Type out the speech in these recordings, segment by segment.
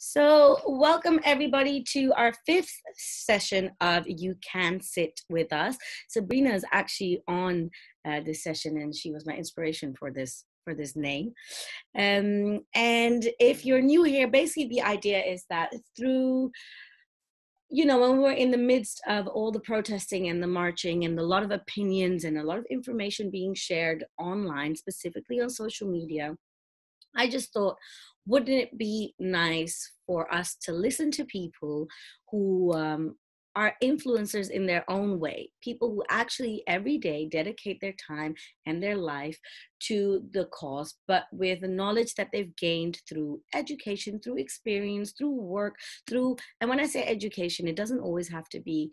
So, welcome everybody to our fifth session of You Can Sit With Us. Sabrina is actually on this session, and she was my inspiration for this name. And if you're new here, basically the idea is that through, when we're in the midst of all the protesting and the marching and a lot of opinions and a lot of information being shared online, specifically on social media, I just thought, wouldn't it be nice for us to listen to people who are influencers in their own way, people who actually every day dedicate their time and their life to the cause, but with the knowledge that they've gained through education, through experience, through work, and when I say education, it doesn't always have to be,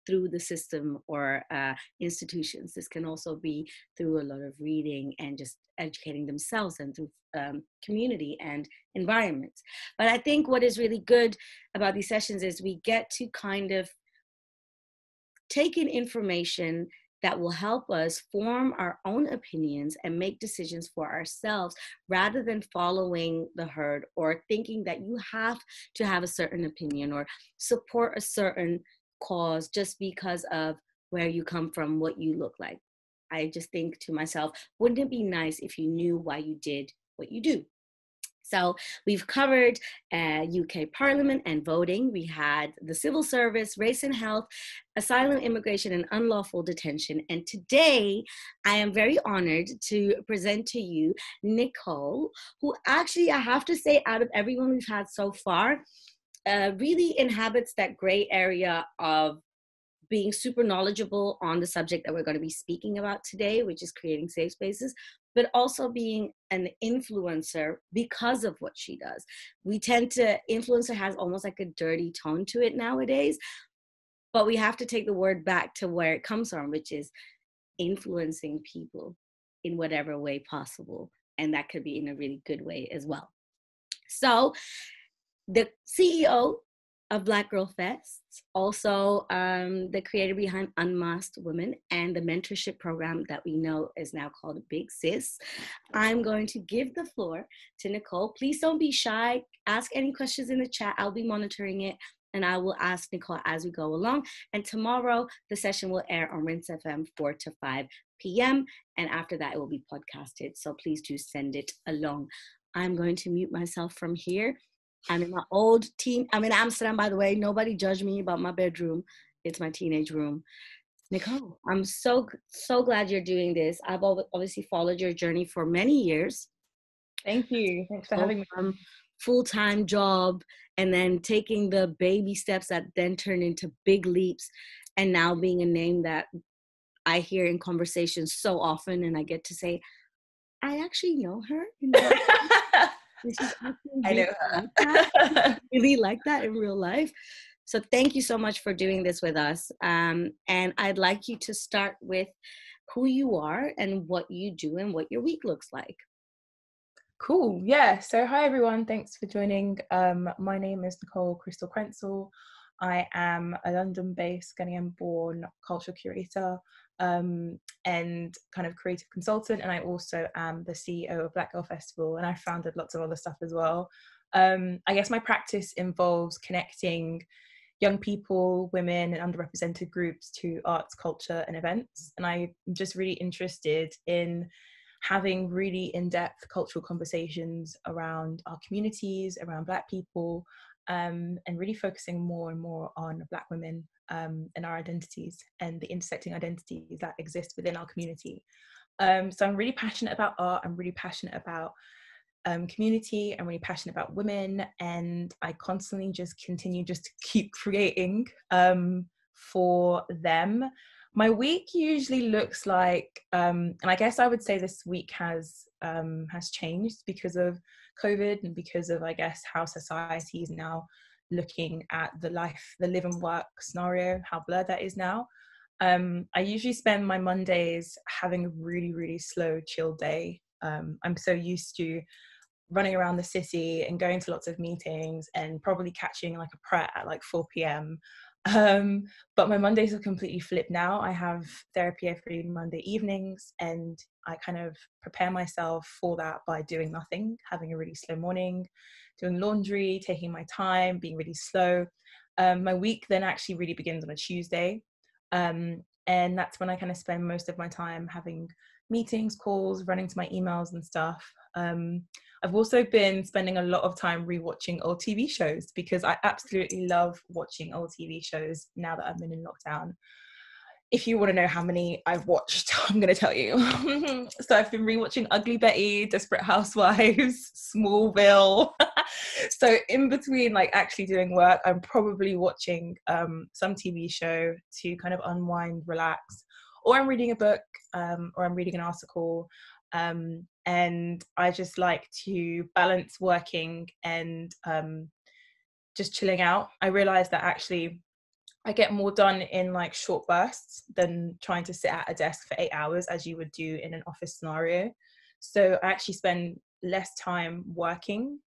through the system or institutions. This can also be through a lot of reading and just educating themselves and through community and environments. But I think what is really good about these sessions is we get to kind of take in information that will help us form our own opinions and make decisions for ourselves rather than following the herd or thinking that you have to have a certain opinion or support a certain cause just because of where you come from, what you look like. I just think to myself, wouldn't it be nice if you knew why you did what you do? So we've covered UK Parliament and voting. We had the civil service, race and health, asylum, immigration, and unlawful detention. And today, I am very honored to present to you Nicole, who actually, I have to say, out of everyone we've had so far, really inhabits that gray area of being super knowledgeable on the subject that we're going to be speaking about today, which is creating safe spaces, but also being an influencer because of what she does. Influencer has almost like a dirty tone to it nowadays, but we have to take the word back to where it comes from, which is influencing people in whatever way possible. And that could be in a really good way as well. So the CEO of Black Girl Fest, also the creator behind Unmasked Women and the mentorship program that we know is now called Big Sis. I'm going to give the floor to Nicole. Please don't be shy. Ask any questions in the chat. I'll be monitoring it, and I will ask Nicole as we go along. And tomorrow, the session will air on Rinse FM 4 to 5 p.m. And after that, it will be podcasted. So please do send it along. I'm going to mute myself from here. I'm in my old I'm in Amsterdam, by the way. Nobody judge me about my bedroom. It's my teenage room. Nicole, I'm so glad you're doing this. I've obviously followed your journey for many years. Thank you. Thanks for having me. Full-time job, and then taking the baby steps that then turn into big leaps, and now being a name that I hear in conversations so often, and I get to say, I actually know her. I know her. Really like that in real life. So thank you so much for doing this with us. And I'd like you to start with who you are and what you do and what your week looks like. Cool. Yeah. So hi everyone. Thanks for joining. My name is Nicole Crentsil. I am a London-based, Ghanaian-born cultural curator and kind of creative consultant, and I also am the CEO of Black Girl Festival, and I founded lots of other stuff as well. I guess my practice involves connecting young people, women, and underrepresented groups to arts, culture, and events, and I'm just really interested in having really in-depth cultural conversations around our communities, around Black people, and really focusing more and more on Black women and our identities and the intersecting identities that exist within our community. So I'm really passionate about art, I'm really passionate about community, I'm really passionate about women, and I constantly just continue just to keep creating for them. My week usually looks like, and I guess I would say this week has changed because of COVID and because of, I guess, how society is now looking at the live and work scenario, how blurred that is now. I usually spend my Mondays having a really, really slow, chill day. I'm so used to running around the city and going to lots of meetings and probably catching like a pret at like 4 p.m. But my Mondays are completely flipped now. I have therapy every Monday evenings, and I kind of prepare myself for that by doing nothing, having a really slow morning, doing laundry, taking my time, being really slow. My week then actually really begins on a Tuesday. And that's when I kind of spend most of my time having meetings, calls, running to my emails and stuff. I've also been spending a lot of time rewatching old TV shows because I absolutely love watching old TV shows now that I've been in lockdown. If you want to know how many I've watched, I'm going to tell you. So I've been rewatching Ugly Betty, Desperate Housewives, Smallville. So in between like actually doing work, I'm probably watching some TV show to kind of unwind, relax, or I'm reading a book, or I'm reading an article. And I just like to balance working and just chilling out. I realized that actually I get more done in like short bursts than trying to sit at a desk for 8 hours as you would do in an office scenario. So I actually spend less time working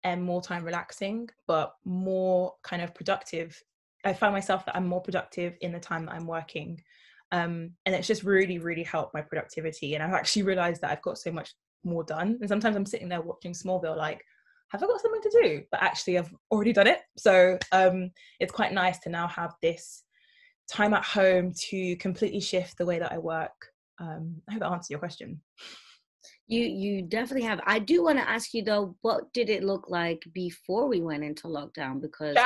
and more time relaxing, but more kind of productive. I find myself that I'm more productive in the time that I'm working. And it's just really, really helped my productivity. And I've actually realized that I've got so much more done. And sometimes I'm sitting there watching Smallville like, have I got something to do? But actually I've already done it. So it's quite nice to now have this time at home to completely shift the way that I work. I hope that answers your question. You definitely have. I do want to ask you though, what did it look like before we went into lockdown? Because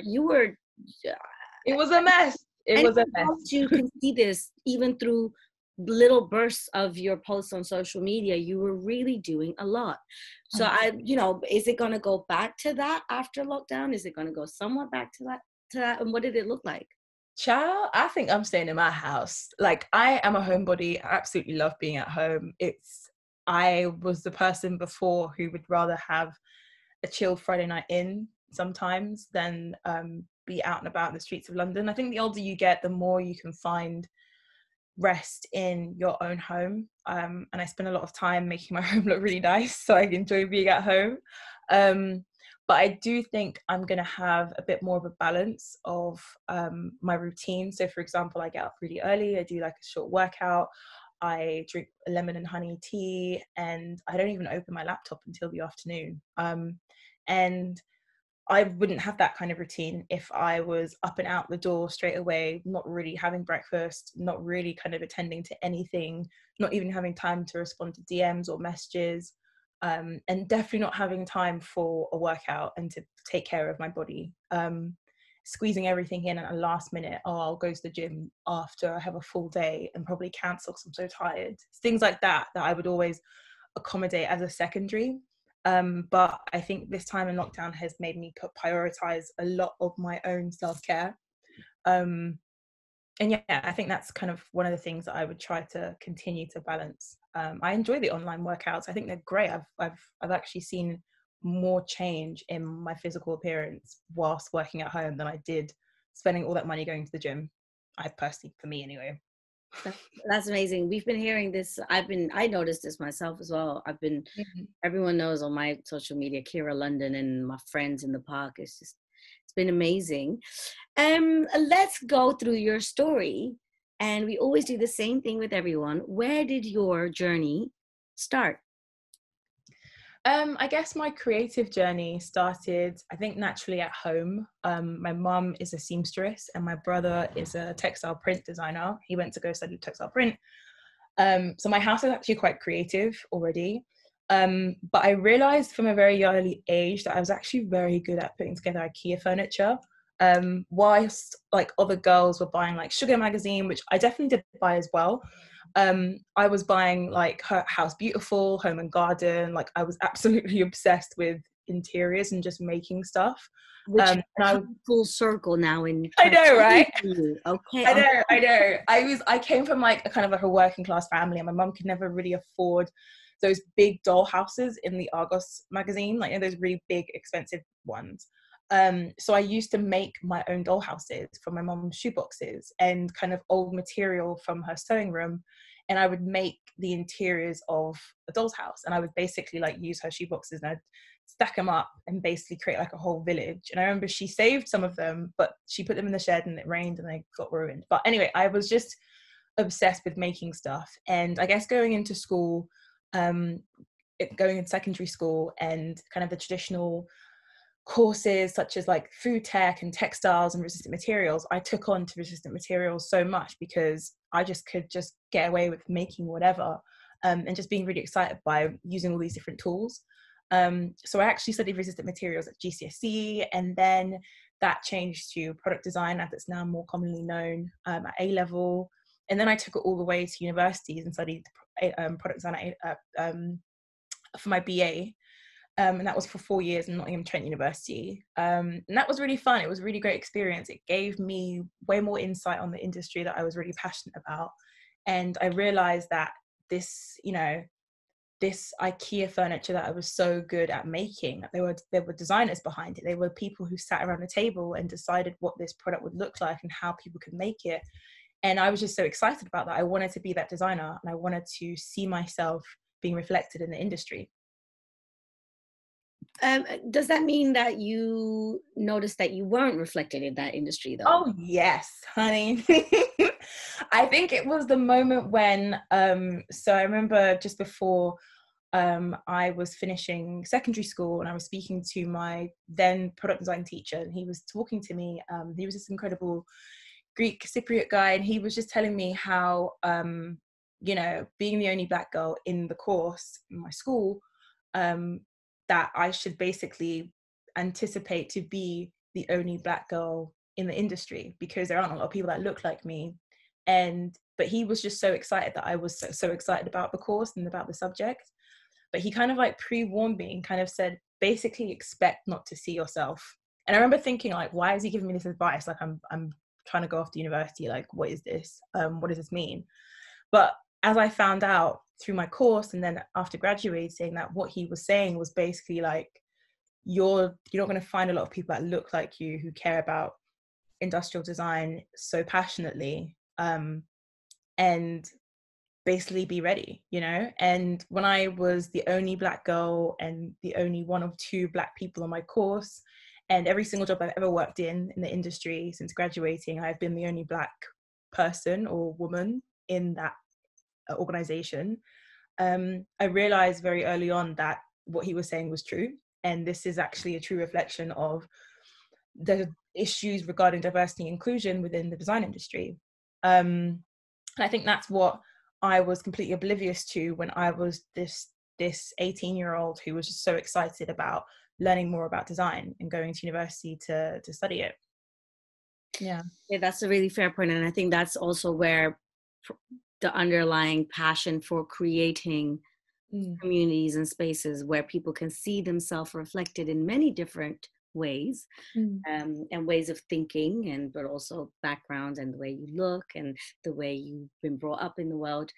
you were it was a mess. It was a mess. You can see this even through little bursts of your posts on social media. You were really doing a lot. So is it going to go back to that after lockdown? Is it going to go somewhat back to that? And what did it look like? Child, I think I'm staying in my house. Like, I am a homebody. I absolutely love being at home. I was the person before who would rather have a chilled Friday night in sometimes than be out and about in the streets of London. I think the older you get, the more you can find rest in your own home. And I spend a lot of time making my home look really nice, so I enjoy being at home. But I do think I'm going to have a bit more of a balance of my routine. So for example, I get up really early, I do like a short workout, I drink a lemon and honey tea, and I don't even open my laptop until the afternoon. And I wouldn't have that kind of routine if I was up and out the door straight away, not really having breakfast, not really kind of attending to anything, not even having time to respond to DMs or messages, and definitely not having time for a workout and to take care of my body. Squeezing everything in at a last minute, I'll go to the gym after I have a full day and probably cancel because I'm so tired. Things like that I would always accommodate as a secondary. But I think this time in lockdown has made me prioritize a lot of my own self-care. And yeah, I think that's kind of one of the things that I would try to continue to balance. I enjoy the online workouts. I think they're great. I've actually seen more change in my physical appearance whilst working at home than I did spending all that money going to the gym. For me anyway. That's amazing. We've been hearing this. I noticed this myself as well. Everyone knows on my social media, Kira London and my friends in the park. It's been amazing. Let's go through your story. And we always do the same thing with everyone. Where did your journey start? I guess my creative journey started, I think, naturally at home. My mum is a seamstress and my brother is a textile print designer. He went to go study textile print. So my house is actually quite creative already. But I realized from a very early age that I was actually very good at putting together IKEA furniture. Whilst like other girls were buying like Sugar magazine, which I definitely did buy as well. I was buying like her House Beautiful, Home and Garden. Like I was absolutely obsessed with interiors and just making stuff. Which full circle now in. I know, right? Okay. I know. I came from like a kind of like a working class family, and my mum could never really afford those big doll houses in the Argos magazine, like those really big, expensive ones. So I used to make my own doll houses from my mom's shoeboxes and kind of old material from her sewing room. And I would make the interiors of a doll's house. And I would basically like use her shoeboxes and I'd stack them up and basically create like a whole village. And I remember she saved some of them, but she put them in the shed and it rained and they got ruined. But anyway, I was just obsessed with making stuff. And I guess going into school, going in secondary school and kind of the traditional courses such as like food tech and textiles and resistant materials, I took on to resistant materials so much because I just could just get away with making whatever, and just being really excited by using all these different tools. So I actually studied resistant materials at GCSE, and then that changed to product design, as it's now more commonly known, at A level. And then I took it all the way to universities and studied product design for my BA. And that was for 4 years in Nottingham Trent University. And that was really fun. It was a really great experience. It gave me way more insight on the industry that I was really passionate about. And I realized that this, you know, this IKEA furniture that I was so good at making, there were designers behind it. They were people who sat around a table and decided what this product would look like and how people could make it. And I was just so excited about that. I wanted to be that designer, and I wanted to see myself being reflected in the industry. Does that mean that you noticed that you weren't reflected in that industry, though? Oh, yes, honey. I think it was the moment when, so I remember just before I was finishing secondary school, and I was speaking to my then product design teacher, and he was talking to me. He was this incredible Greek Cypriot guy, and he was just telling me how, you know, being the only Black girl in the course in my school, that I should basically anticipate to be the only Black girl in the industry, because there aren't a lot of people that look like me. But he was just so excited that I was so excited about the course and about the subject. But he kind of like pre-warned me and kind of said, basically expect not to see yourself. And I remember thinking, like, why is he giving me this advice? Like, I'm trying to go off to university. Like, what is this? What does this mean? But as I found out through my course and then after graduating, that what he was saying was basically like, you're not going to find a lot of people that look like you who care about industrial design so passionately, and basically be ready, you know. And when I was the only Black girl and the only one of 2 Black people on my course, and every single job I've ever worked in the industry since graduating, I've been the only Black person or woman in that organization, I realized very early on that what he was saying was true. And this is actually a true reflection of the issues regarding diversity and inclusion within the design industry. And I think that's what I was completely oblivious to when I was this 18-year-old who was just so excited about learning more about design and going to university to study it. Yeah, that's a really fair point. And I think that's also where the underlying passion for creating communities and spaces where people can see themselves reflected in many different ways, and ways of thinking, but also backgrounds and the way you look and the way you've been brought up in the world,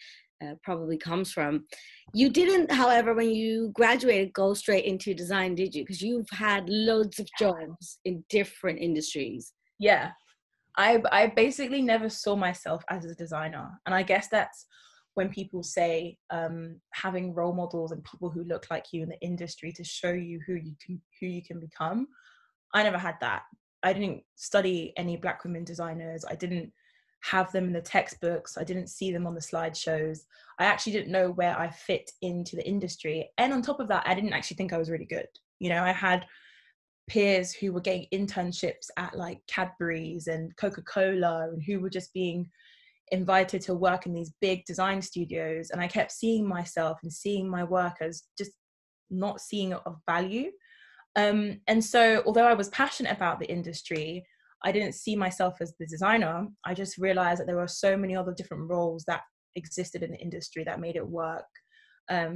probably comes from. You didn't, however, when you graduated, go straight into design, did you? Because you've had loads of jobs in different industries. Yeah, I basically never saw myself as a designer. And I guess that's when people say having role models and people who look like you in the industry to show you who you can become. I never had that. I didn't study any Black women designers. I didn't have them in the textbooks. I didn't see them on the slideshows. I actually didn't know where I fit into the industry. And on top of that, I didn't actually think I was really good. You know, I had peers who were getting internships at like Cadbury's and Coca-Cola, and who were just being invited to work in these big design studios. And I kept seeing myself and seeing my work as just not seeing it of value. And so although I was passionate about the industry, I didn't see myself as the designer. I just realized that there were so many other different roles that existed in the industry that made it work.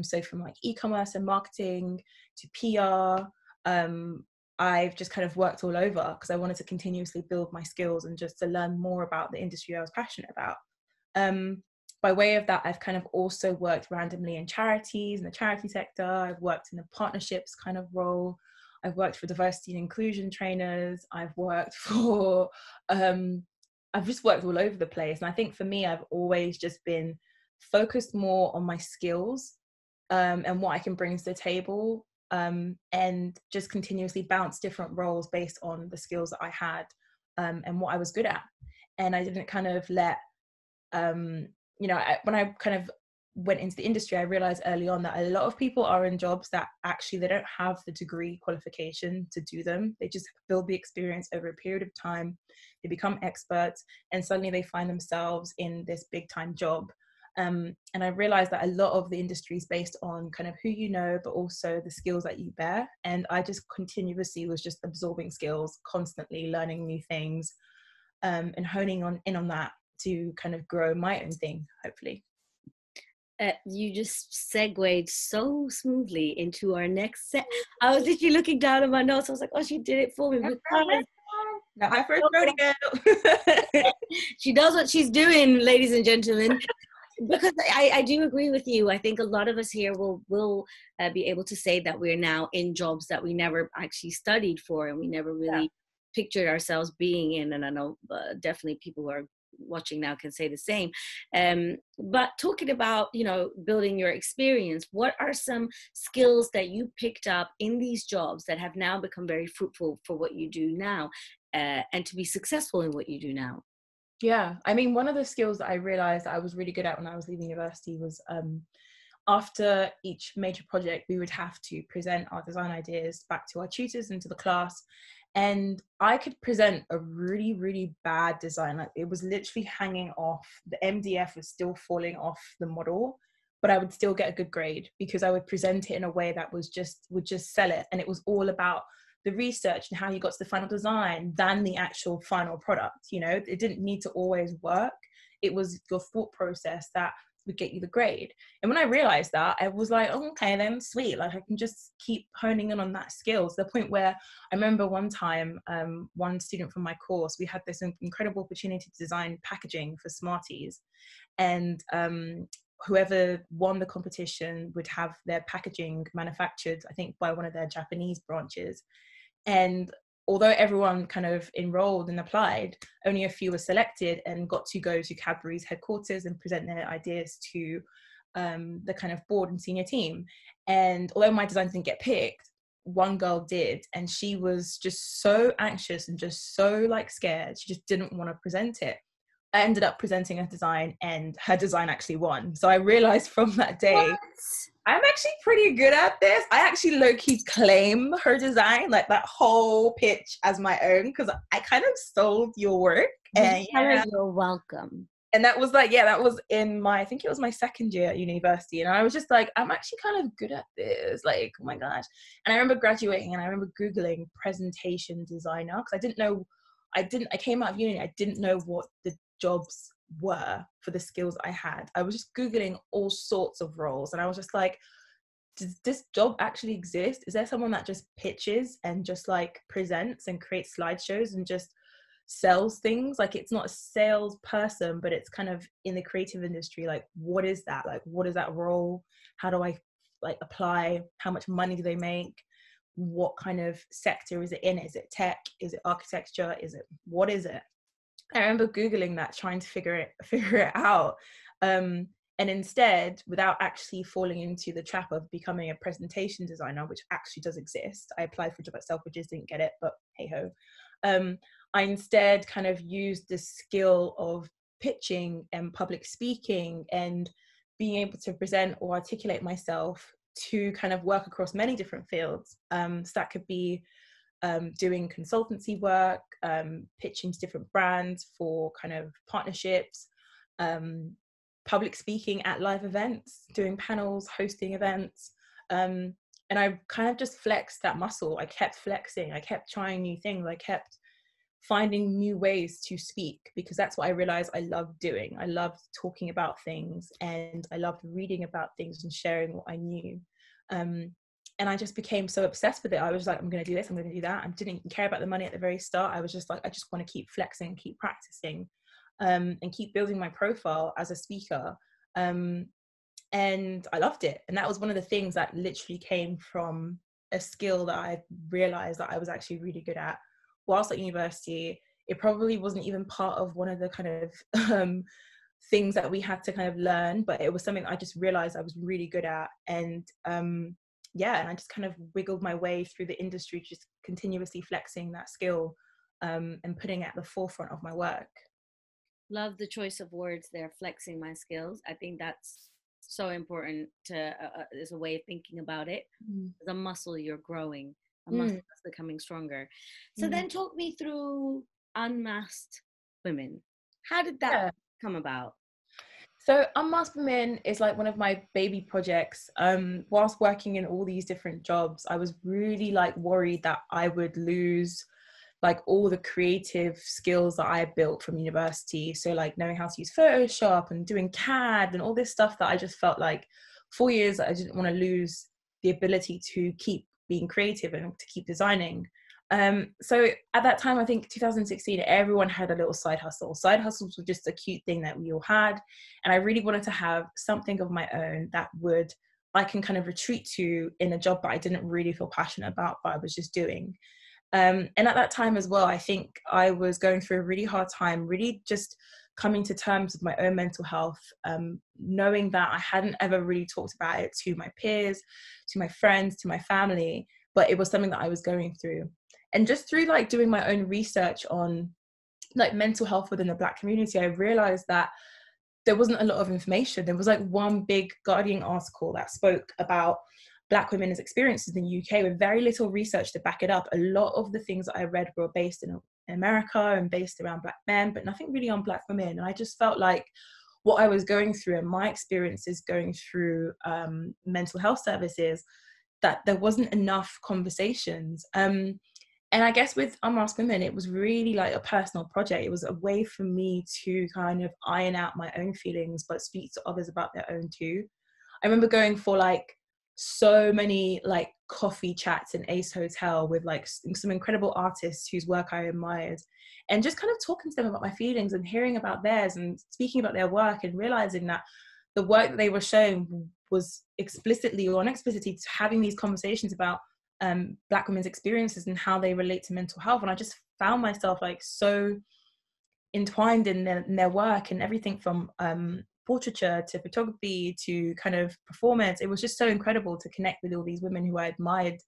So from like e-commerce and marketing to PR, I've just kind of worked all over because I wanted to continuously build my skills and just to learn more about the industry I was passionate about. By way of that, I've kind of also worked randomly in charities, in the charity sector. I've worked in a partnerships kind of role. I've worked for diversity and inclusion trainers. I've worked for, I've just worked all over the place. And I think for me, I've always just been focused more on my skills, and what I can bring to the table, and just continuously bounce different roles based on the skills that I had, and what I was good at. And I didn't kind of let, when I kind of went into the industry, I realized early on that a lot of people are in jobs that actually they don't have the degree qualification to do them. They just build the experience over a period of time. They become experts, and suddenly they find themselves in this big time job. And I realized that a lot of the industry is based on kind of who you know, but also the skills that you bear. And I just continuously was just absorbing skills, constantly learning new things, and honing in on that to kind of grow my own thing, hopefully. You just segued so smoothly into our next set. I was literally looking down at my notes. I was like, oh, she did it for me. Because not my first rodeo. she knows what she's doing, ladies and gentlemen. Because I do agree with you. I think a lot of us here will be able to say that we're now in jobs that we never actually studied for, and we never really pictured ourselves being in. And I know definitely people who are watching now can say the same. But talking about, you know, building your experience, what are some skills that you picked up in these jobs that have now become very fruitful for what you do now, and to be successful in what you do now? Yeah, I mean, one of the skills that I realized I was really good at when I was leaving university was after each major project, we would have to present our design ideas back to our tutors and to the class. And I could present a really, really bad design. Like, it was literally hanging off. The MDF was still falling off the model, but I would still get a good grade because I would present it in a way that would just sell it. And it was all about the research and how you got to the final design than the actual final product. You know, it didn't need to always work. It was your thought process that would get you the grade. And when I realized that, I was like, oh, okay, then sweet. Like, I can just keep honing in on that skill, to the point where I remember one time, one student from my course, we had this incredible opportunity to design packaging for Smarties. And whoever won the competition would have their packaging manufactured, I think, by one of their Japanese branches. And although everyone kind of enrolled and applied, only a few were selected and got to go to Cadbury's headquarters and present their ideas to the kind of board and senior team. And although my design didn't get picked, one girl did, and she was just so anxious and just so like scared. She just didn't want to present it. I ended up presenting her design, and her design actually won. So I realized from that day, I'm actually pretty good at this. I actually low-key claim her design, like that whole pitch, as my own, because I kind of stole your work. And You're welcome. And that was like, that was in my, I think it was my second year at university. And I was just like, I'm actually kind of good at this. Like, oh my gosh. And I remember graduating, and I remember Googling presentation designer, because I came out of uni, I didn't know what the jobs were for the skills I had. I was just Googling all sorts of roles, and I was just like, does this job actually exist? Is there someone that just pitches and just like presents and creates slideshows and just sells things? Like, it's not a salesperson, but it's kind of in the creative industry. Like, what is that? Like, what is that role? How do I like apply? How much money do they make? What kind of sector is it in? Is it tech? Is it architecture? What is it? I remember Googling that, trying to figure it out. And instead, without actually falling into the trap of becoming a presentation designer, which actually does exist, I applied for a job at Selfridges, didn't get it, but hey ho. I instead kind of used the skill of pitching and public speaking and being able to present or articulate myself to kind of work across many different fields. So that could be doing consultancy work, pitching to different brands for kind of partnerships, public speaking at live events, doing panels, hosting events. And I kind of just flexed that muscle. I kept flexing. I kept trying new things. I kept finding new ways to speak, because that's what I realized I loved doing. I loved talking about things, and I loved reading about things and sharing what I knew. And I just became so obsessed with it. I was like, I'm going to do this, I'm going to do that. I didn't even care about the money at the very start. I was just like, I just want to keep flexing, keep practicing, and keep building my profile as a speaker. And I loved it. And that was one of the things that literally came from a skill that I realized that I was actually really good at whilst at university. It probably wasn't even part of one of the kind of things that we had to kind of learn, but it was something that I just realized I was really good at. And and I just kind of wiggled my way through the industry, just continuously flexing that skill, and putting it at the forefront of my work. Love the choice of words there, flexing my skills. I think that's So important to is a way of thinking about it. As a muscle, you're growing. A muscle that's becoming stronger. So then talk me through Unmasked Women. How did that come about? So Unmasked Women is like one of my baby projects. Whilst working in all these different jobs, I was really like worried that I would lose like all the creative skills that I built from university. So like knowing how to use Photoshop and doing CAD and all this stuff that I just felt like 4 years I didn't want to lose the ability to keep being creative and to keep designing. So at that time, I think 2016, everyone had a little side hustle. Side hustles were just a cute thing that we all had. And I really wanted to have something of my own that I can kind of retreat to in a job that I didn't really feel passionate about, but I was just doing. And at that time as well, I think I was going through a really hard time, really just coming to terms with my own mental health, knowing that I hadn't ever really talked about it to my peers, to my friends, to my family, but it was something that I was going through. And just through like doing my own research on like mental health within the Black community, I realized that there wasn't a lot of information. There was like one big Guardian article that spoke about Black women's experiences in the UK with very little research to back it up. A lot of the things that I read were based in America and based around Black men, but nothing really on Black women. And I just felt like what I was going through and my experiences going through mental health services, that there wasn't enough conversations. And I guess with Unmasked Women, it was really like a personal project. It was a way for me to kind of iron out my own feelings, but speak to others about their own too. I remember going for like so many like coffee chats in Ace Hotel with like some incredible artists whose work I admired, and just kind of talking to them about my feelings and hearing about theirs and speaking about their work and realizing that the work that they were showing was explicitly or unexplicitly having these conversations about Black women's experiences and how they relate to mental health. And I just found myself like so entwined in their work, and everything from portraiture to photography to kind of performance. It was just so incredible to connect with all these women who I admired,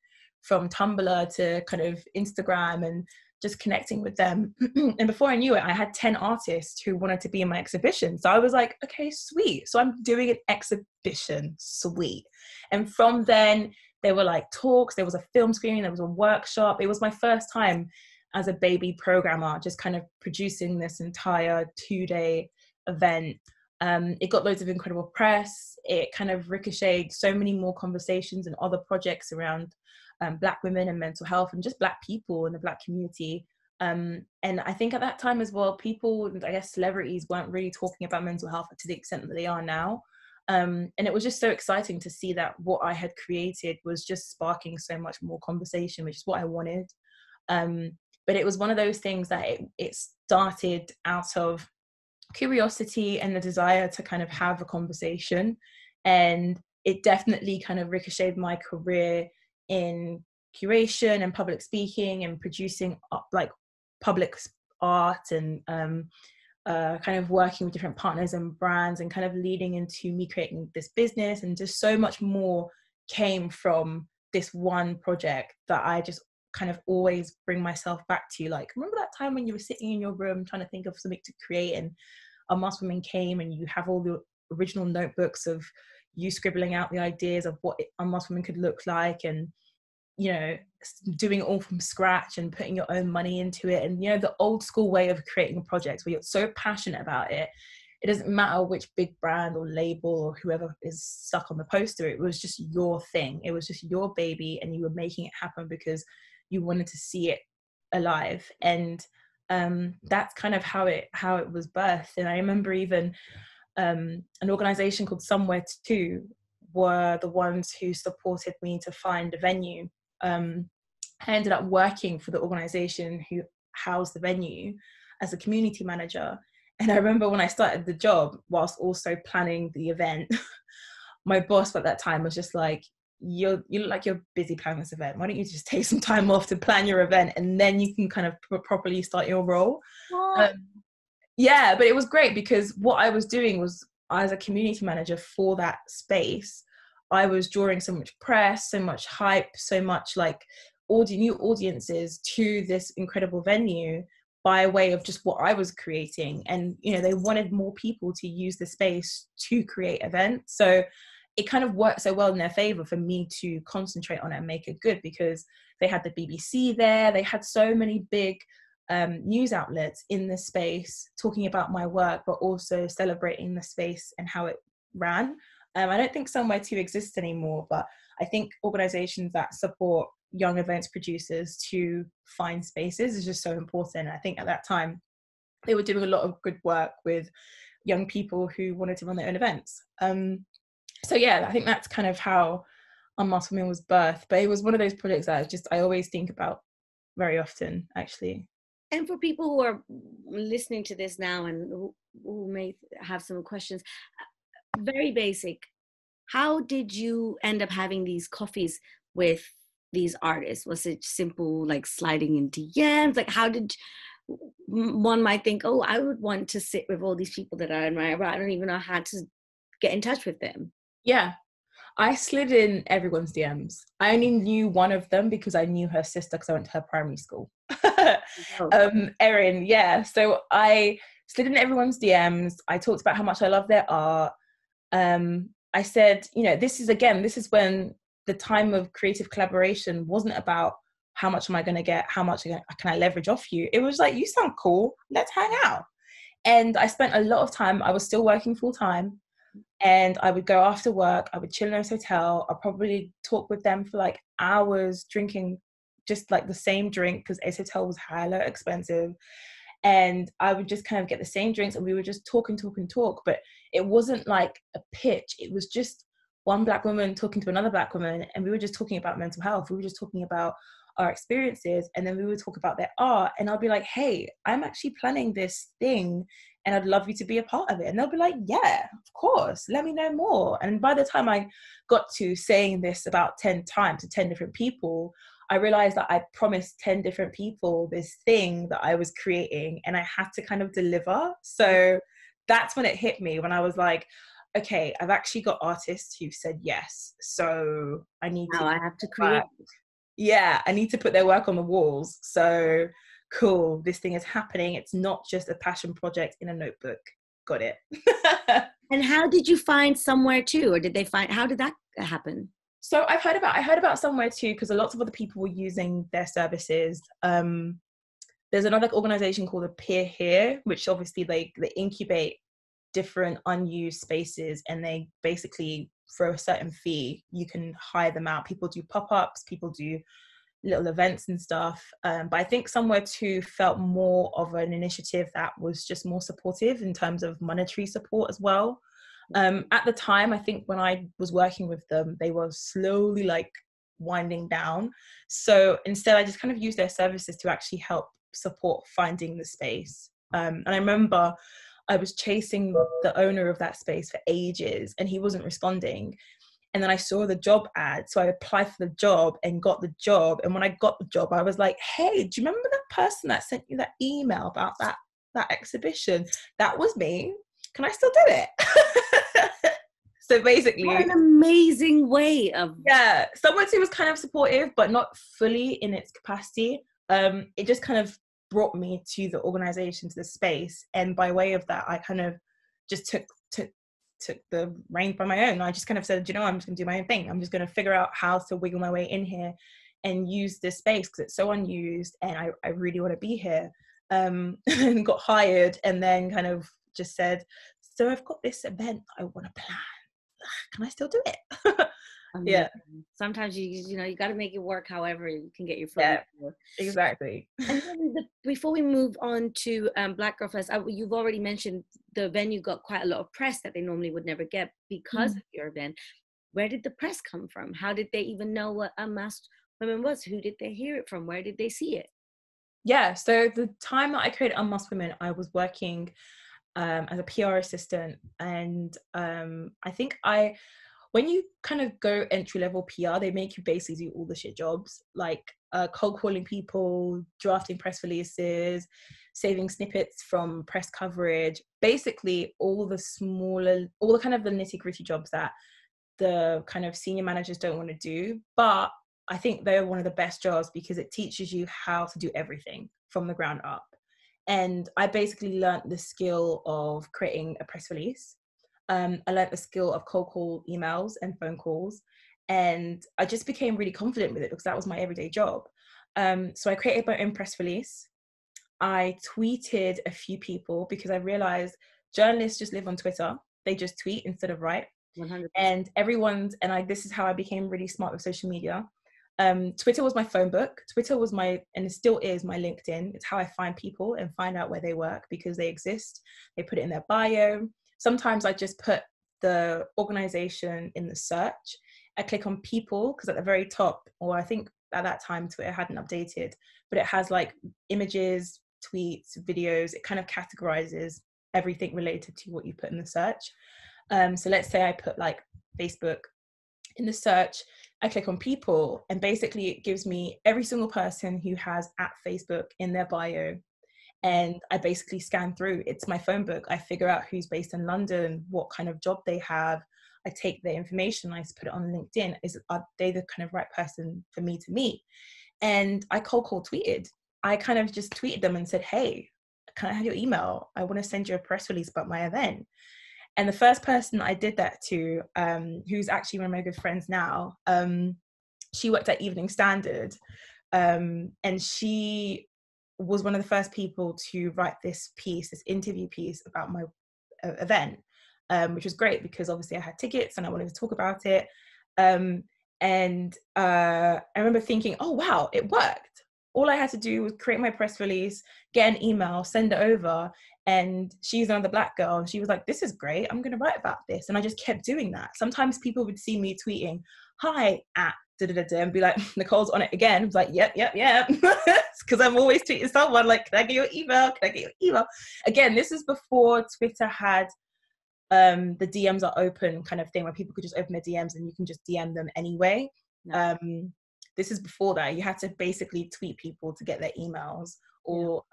from Tumblr to kind of Instagram, and just connecting with them. And before I knew it, I had 10 artists who wanted to be in my exhibition. So I was like, okay, sweet. So I'm doing an exhibition, sweet. And from then, there were like talks, there was a film screening, there was a workshop. It was my first time as a baby programmer, just kind of producing this entire 2-day event. It got loads of incredible press. It kind of ricocheted so many more conversations and other projects around Black women and mental health and just Black people in the Black community. And I think at that time as well, people, I guess celebrities, weren't really talking about mental health to the extent that they are now. And it was just so exciting to see that what I had created was just sparking so much more conversation, which is what I wanted. But it was one of those things that it started out of curiosity and the desire to kind of have a conversation. And it definitely kind of ricocheted my career in curation and public speaking and producing like public art and kind of working with different partners and brands, and kind of leading into me creating this business. And just so much more came from this one project that I just kind of always bring myself back to. Like, remember that time when you were sitting in your room trying to think of something to create, and Unmasked Women came, and you have all the original notebooks of you scribbling out the ideas of what Unmasked Women could look like, and you know, doing it all from scratch and putting your own money into it. And, you know, the old school way of creating a project where you're so passionate about it, it doesn't matter which big brand or label or whoever is stuck on the poster. It was just your thing. It was just your baby, and you were making it happen because you wanted to see it alive. And that's kind of how it was birthed. And I remember even an organization called Somewhere To were the ones who supported me to find a venue. I ended up working for the organization who housed the venue as a community manager. And I remember when I started the job, whilst also planning the event, my boss at that time was just like, you look like you're busy planning this event. Why don't you just take some time off to plan your event, and then you can kind of properly start your role. Yeah, but it was great because what I was doing was, as a community manager for that space, I was drawing so much press, so much hype, so much like new audiences to this incredible venue, by way of just what I was creating. And, you know, they wanted more people to use the space to create events. So it kind of worked so well in their favor for me to concentrate on it and make it good, because they had the BBC there. They had so many big news outlets in the space talking about my work, but also celebrating the space and how it ran. I don't think Somewhere To exists anymore, but I think organizations that support young events producers to find spaces is just so important. I think at that time they were doing a lot of good work with young people who wanted to run their own events. So yeah, I think that's kind of how Unmasked Women was birthed. But it was one of those projects that I always think about very often, actually. And for people who are listening to this now and who may have some questions, very basic, how did you end up having these coffees with these artists? Was it simple, like sliding in DMs? Like, how did one might think, oh, I would want to sit with all these people that I admire, but I don't even know how to get in touch with them? Yeah, I slid in everyone's DMs. I only knew one of them because I knew her sister because I went to her primary school. Erin, yeah. So I slid in everyone's DMs. I talked about how much I love their art. I said, you know, this is when the time of creative collaboration wasn't about how much am I going to get, how much can I leverage off you. It was like, you sound cool, let's hang out. And I spent a lot of time, I was still working full time, and I would go after work, I would chill in a hotel, I'd probably talk with them for like hours, drinking just like the same drink, because Ace Hotel was hella expensive. And I would just kind of get the same drinks, and we would just talk and talk and talk. But it wasn't like a pitch. It was just one Black woman talking to another Black woman, and we were just talking about mental health. We were just talking about our experiences, and then we would talk about their art. And I'll be like, hey, I'm actually planning this thing, and I'd love you to be a part of it. And they'll be like, yeah, of course, let me know more. And by the time I got to saying this about 10 times to 10 different people, I realized that I promised 10 different people this thing that I was creating, and I had to kind of deliver. So that's when it hit me, when I was like, okay, I've actually got artists who said yes. So I need Now to I have to create. Yeah, I need to put their work on the walls. So cool, this thing is happening. It's not just a passion project in a notebook. Got it. And how did you find Somewhere To, or how did that happen? So I heard about Somewhere To because a lot of other people were using their services. There's another organization called Appear Here, which obviously they incubate different unused spaces, and they basically, for a certain fee, you can hire them out. People do pop-ups, people do little events and stuff. But I think Somewhere To felt more of an initiative that was just more supportive in terms of monetary support as well. At the time, I think when I was working with them, they were slowly like winding down. So instead, I just kind of used their services to actually help support finding the space. And I remember I was chasing the owner of that space for ages, and he wasn't responding. And then I saw the job ad, so I applied for the job and got the job. And when I got the job, I was like, hey, do you remember that person that sent you that email about that exhibition? That was me. Can I still do it? So basically, what an amazing way of... Yeah, Somewhere To was kind of supportive, but not fully in its capacity. It just kind of brought me to the organization, to the space, and by way of that, I kind of just took the reins by my own. I just kind of said, you know, I'm just gonna do my own thing. I'm just gonna figure out how to wiggle my way in here and use this space because it's so unused, and I really want to be here. And got hired, and then kind of just said, so I've got this event I want to plan. Can I still do it? Yeah. Sometimes you know you got to make it work however you can get your foot. Yeah, exactly. And then before we move on to Black Girl Fest, you've already mentioned the venue got quite a lot of press that they normally would never get because of your event. Where did the press come from? How did they even know what Unmasked Women was? Who did they hear it from? Where did they see it? Yeah, so the time that I created Unmasked Women, I was working as a PR assistant, and I think when you kind of go entry-level PR, they make you basically do all the shit jobs, like cold calling people, drafting press releases, saving snippets from press coverage, basically all the kind of the nitty-gritty jobs that the kind of senior managers don't want to do. But I think they're one of the best jobs because it teaches you how to do everything from the ground up. And I basically learned the skill of creating a press release. I learned the skill of cold call emails and phone calls. And I just became really confident with it because that was my everyday job. So I created my own press release. I tweeted a few people because I realized journalists just live on Twitter. They just tweet instead of write. 100%. And this is how I became really smart with social media. Twitter was my phone book. Twitter was and it still is, my LinkedIn. It's how I find people and find out where they work because they exist. They put it in their bio. Sometimes I just put the organization in the search. I click on people because at the very top, or I think at that time Twitter hadn't updated, but it has like images, tweets, videos. It kind of categorizes everything related to what you put in the search. So let's say I put like Facebook in the search. I click on people, and basically it gives me every single person who has at Facebook in their bio. And I basically scan through. It's my phone book. I figure out who's based in London, what kind of job they have. I take their information, I put it on LinkedIn. Are they the kind of right person for me to meet? And I cold call tweeted. I kind of just tweeted them and said, hey, can I have your email? I want to send you a press release about my event. And the first person I did that to, who's actually one of my good friends now, she worked at Evening Standard, and she was one of the first people to write this interview piece about my event, which was great because obviously I had tickets and I wanted to talk about it. And I remember thinking, oh, wow, it worked. All I had to do was create my press release, get an email, send it over. And she's another Black girl. And she was like, this is great. I'm going to write about this. And I just kept doing that. Sometimes people would see me tweeting, hi, at da-da-da-da, and be like, Nicole's on it again. I was like, yep. Because I'm always tweeting someone like, can I get your email? Can I get your email? Again, this is before Twitter had the DMs are open kind of thing where people could just open their DMs and you can just DM them anyway. Yeah. This is before that. You had to basically tweet people to get their emails, or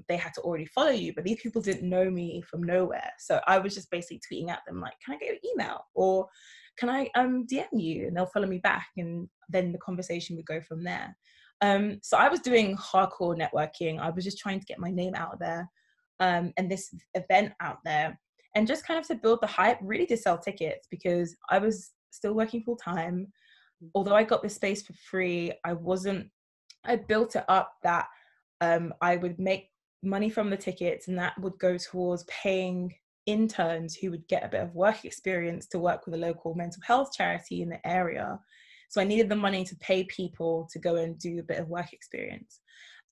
they had to already follow you, but these people didn't know me from nowhere. So I was just basically tweeting at them like, can I get your email? Or can I DM you? And they'll follow me back, and then the conversation would go from there. So I was doing hardcore networking. I was just trying to get my name out there, and this event out there, and just kind of to build the hype, really to sell tickets, because I was still working full time. Although I got this space for free, I built it up that I would make money from the tickets, and that would go towards paying interns who would get a bit of work experience to work with a local mental health charity in the area. So I needed the money to pay people to go and do a bit of work experience.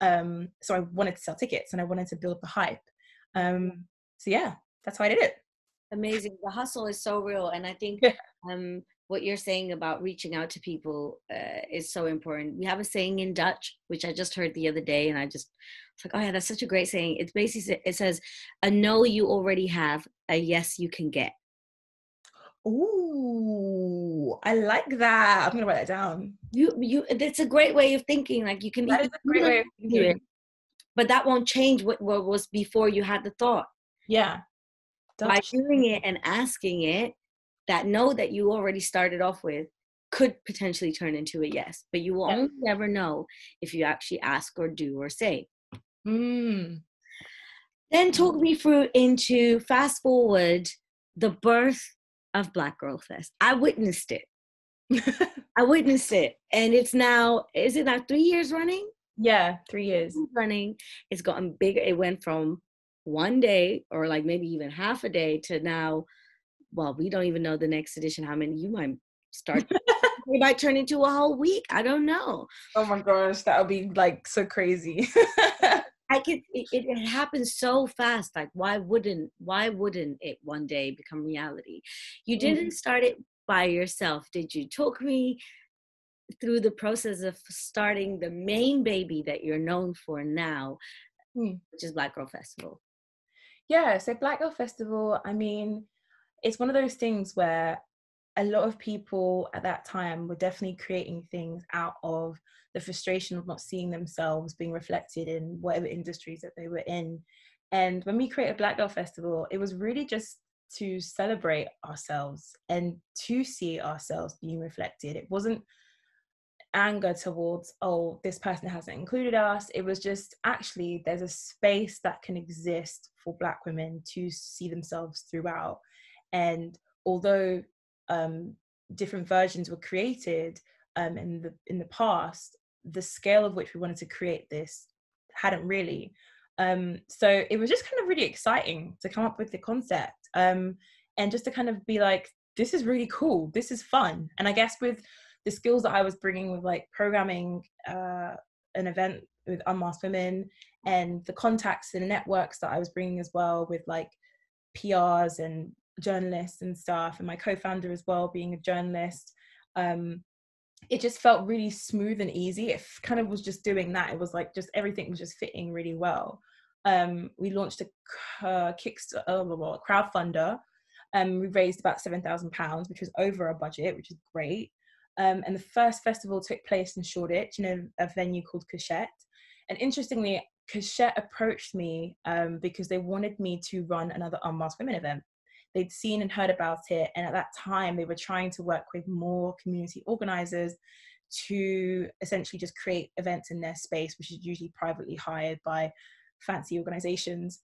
So I wanted to sell tickets and I wanted to build the hype. So yeah, that's how I did it. Amazing. The hustle is so real. And I think what you're saying about reaching out to people is so important. We have a saying in Dutch, which I just heard the other day, and it's like, oh yeah, that's such a great saying. It's basically, it says, a no you already have, a yes you can get. Ooh, I like that. I'm gonna write that down. It's a great way of thinking. Like you can That is a great way of thinking. it, but that won't change what was before you had the thought. Yeah. By doing it and asking it, that no that you already started off with could potentially turn into a yes, but you will only ever know if you actually ask or do or say. Then talk me through into fast forward the birth of Black Girl Fest. I witnessed it. And it's now, is it now 3 years running? Yeah, 3 years running. It's gotten bigger. It went from one day or like maybe even half a day to now, well, we don't even know the next edition, how many you might start. It might turn into a whole week. I don't know. Oh my gosh, that would be like so crazy. It happens so fast. Like, why wouldn't it one day become reality? You didn't start it by yourself, did you? Talk me through the process of starting the main baby that you're known for now, which is Black Girl Festival. Yeah, so Black Girl Festival, I mean, it's one of those things where a lot of people at that time were definitely creating things out of the frustration of not seeing themselves being reflected in whatever industries that they were in. And when we created Black Girl Festival, it was really just to celebrate ourselves and to see ourselves being reflected. It wasn't anger towards, oh, this person hasn't included us. It was just, actually, there's a space that can exist for Black women to see themselves throughout. And although different versions were created in the past, the scale of which we wanted to create this hadn't really. So it was just kind of really exciting to come up with the concept, and just to kind of be like, this is really cool, this is fun. And I guess with the skills that I was bringing with like programming an event with Unmasked Women, and the contacts and networks that I was bringing as well with like PRs and journalists and stuff, and my co-founder as well being a journalist, it just felt really smooth and easy. It kind of was just doing that. It was like just everything was just fitting really well. We launched a crowdfunder. We raised about £7,000, which was over our budget, which is great. And the first festival took place in Shoreditch, in a venue called Cachette. And interestingly, Cachette approached me because they wanted me to run another Unmasked Women event. They'd seen and heard about it, and at that time they were trying to work with more community organizers to essentially just create events in their space, which is usually privately hired by fancy organizations.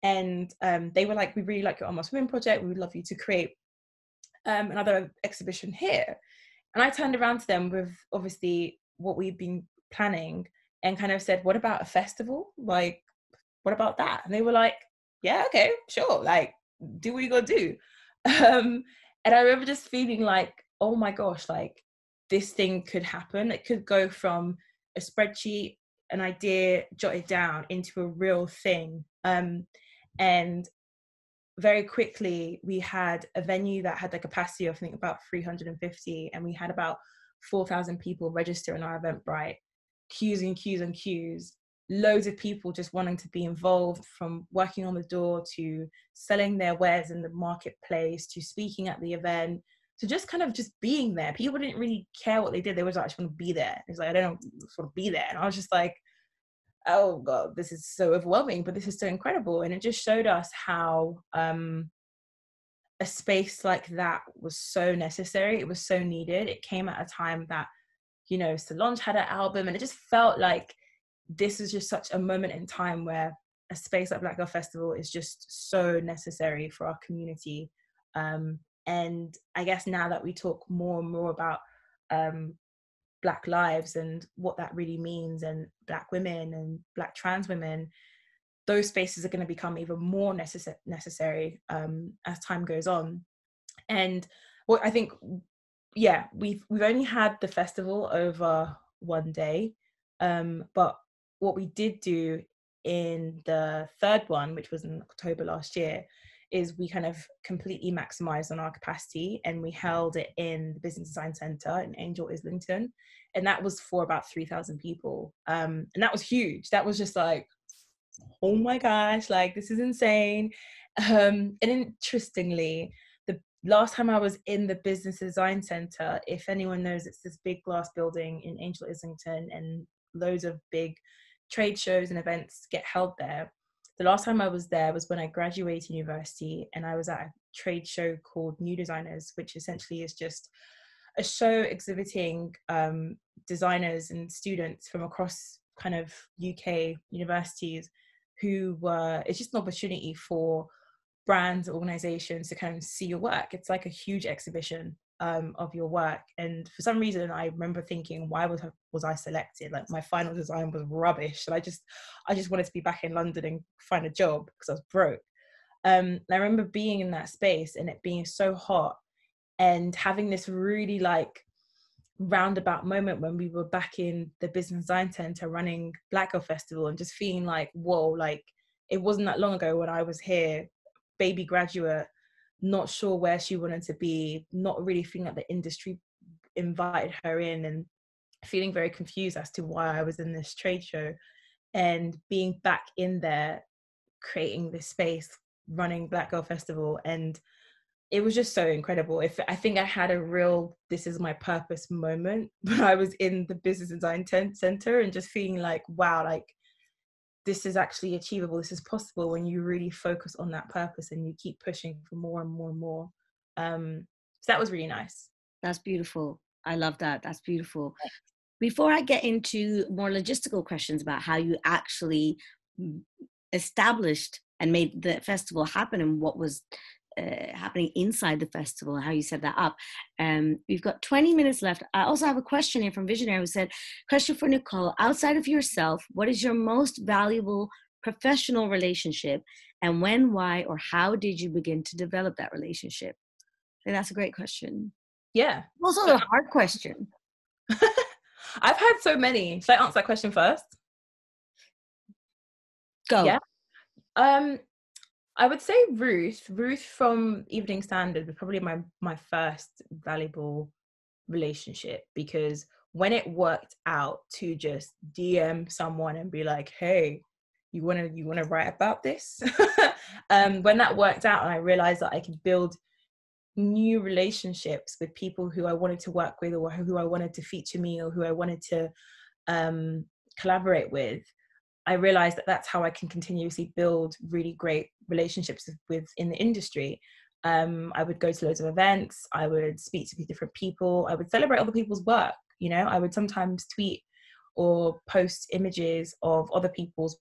And they were like, we really like your Unmasked Women project, we would love you to create another exhibition here. And I turned around to them with obviously what we'd been planning and kind of said, what about a festival? Like, what about that? And they were like, yeah, okay, sure, like, do what you gotta do. And I remember just feeling like, oh my gosh, like, this thing could happen. It could go from a spreadsheet, an idea jotted down, into a real thing. And very quickly we had a venue that had the capacity of, I think, about 350, and we had about 4,000 people register in our Eventbrite, queues and queues and queues, loads of people just wanting to be involved, from working on the door to selling their wares in the marketplace to speaking at the event to just kind of just being there. People didn't really care what they did, they were just like, I just want to be there. It's like, I don't just want to be there. And I was just like, oh God, this is so overwhelming, but this is so incredible. And it just showed us how a space like that was so necessary. It was so needed. It came at a time that, you know, Solange had an album, and it just felt like this is just such a moment in time where a space like Black Girl Festival is just so necessary for our community. And I guess now that we talk more and more about Black lives and what that really means, and Black women and Black trans women, those spaces are going to become even more necessary as time goes on. And what I think, yeah, we've only had the festival over one day, but what we did do in the third one, which was in October last year, is we kind of completely maximized on our capacity, and we held it in the Business Design Centre in Angel, Islington, and that was for about 3,000 people, and that was huge. That was just like, oh my gosh, like, this is insane. And interestingly, the last time I was in the Business Design Centre, if anyone knows, it's this big glass building in Angel, Islington, and loads of big trade shows and events get held there. The last time I was there was when I graduated university, and I was at a trade show called New Designers, which essentially is just a show exhibiting designers and students from across kind of UK universities who were, it's just an opportunity for brands, organizations to kind of see your work. It's like a huge exhibition of your work. And for some reason, I remember thinking, why was I selected? Like, my final design was rubbish, and I just wanted to be back in London and find a job because I was broke. And I remember being in that space and it being so hot, and having this really like roundabout moment when we were back in the Business Design Centre running Black Girl Festival, and just feeling like, whoa, like, it wasn't that long ago when I was here, baby graduate, not sure where she wanted to be, not really feeling like the industry invited her in, and feeling very confused as to why I was in this trade show, and being back in there creating this space, running Black Girl Festival. And it was just so incredible. I think I had a real, this is my purpose moment when I was in the Business Design Centre, and just feeling like, wow, like, this is actually achievable. This is possible when you really focus on that purpose and you keep pushing for more and more and more. So that was really nice. That's beautiful. I love that. That's beautiful. Before I get into more logistical questions about how you actually established and made the festival happen and what was happening inside the festival and how you set that up. We've got 20 minutes left. I also have a question here from Visionary who said, question for Nicole, outside of yourself, what is your most valuable professional relationship, and when, why, or how did you begin to develop that relationship? I think that's a great question. Yeah. Also a hard question. I've had so many. Should I answer that question first? Go. Yeah. I would say Ruth from Evening Standard was probably my first valuable relationship, because when it worked out to just DM someone and be like, hey, you wanna write about this? When that worked out and I realized that I could build new relationships with people who I wanted to work with, or who I wanted to feature me, or who I wanted to collaborate with, I realized that that's how I can continuously build really great relationships in the industry. I would go to loads of events, I would speak to different people, I would celebrate other people's work, you know, I would sometimes tweet or post images of other people's